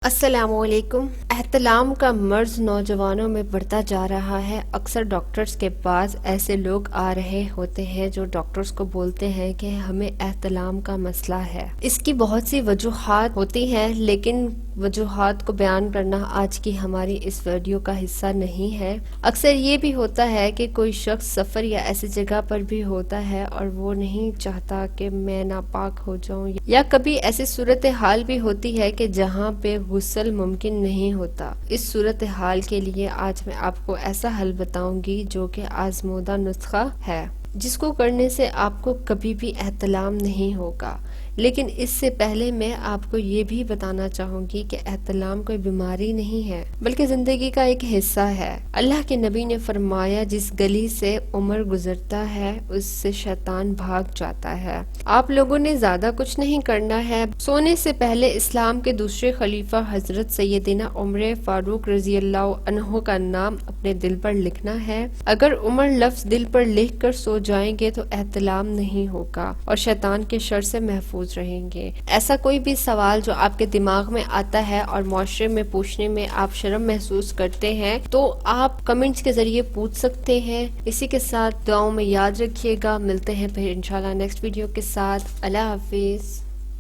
السلام علیکم۔ احتلام کا مرض نوجوانوں میں بڑھتا جا رہا ہے۔ اکثر ڈاکٹرز کے پاس ایسے لوگ آ رہے ہوتے ہیں جو ڈاکٹرز کو بولتے ہیں کہ ہمیں احتلام کا مسئلہ ہے۔ اس کی بہت سی وجوہات ہوتی ہیں، لیکن وجوہات کو بیان کرنا آج کی ہماری اس ویڈیو کا حصہ نہیں ہے۔ اکثر یہ بھی ہوتا ہے کہ کوئی شخص سفر یا ایسی جگہ پر بھی ہوتا ہے اور وہ نہیں چاہتا کہ میں ناپاک ہو جاؤں، یا کبھی ایسی صورتحال بھی ہوتی ہے کہ جہاں پہ غسل ممکن نہیں ہوتا۔ اس صورتحال کے لیے آج میں آپ کو ایسا حل بتاؤں گی جو کہ آزمودہ نسخہ ہے، جس کو کرنے سے آپ کو کبھی بھی احتلام نہیں ہوگا۔ لیکن اس سے پہلے میں آپ کو یہ بھی بتانا چاہوں گی کہ احتلام کوئی بیماری نہیں ہے، بلکہ زندگی کا ایک حصہ ہے۔ اللہ کے نبی نے فرمایا، جس گلی سے عمر گزرتا ہے اس سے شیطان بھاگ جاتا ہے۔ آپ لوگوں نے زیادہ کچھ نہیں کرنا ہے، سونے سے پہلے اسلام کے دوسرے خلیفہ حضرت سیدنا عمر فاروق رضی اللہ عنہ کا نام اپنے دل پر لکھنا ہے۔ اگر عمر لفظ دل پر لکھ کر سو جائیں گے تو احتلام نہیں ہوگا اور شیطان کے شر سے محفوظ رہیں گے۔ ایسا کوئی بھی سوال جو آپ کے دماغ میں آتا ہے اور معاشرے میں پوچھنے میں آپ شرم محسوس کرتے ہیں تو آپ کمنٹس کے ذریعے پوچھ سکتے ہیں۔ اسی کے ساتھ دعاؤں میں یاد رکھیے گا۔ ملتے ہیں پھر انشاءاللہ نیکسٹ ویڈیو کے ساتھ۔ اللہ حافظ۔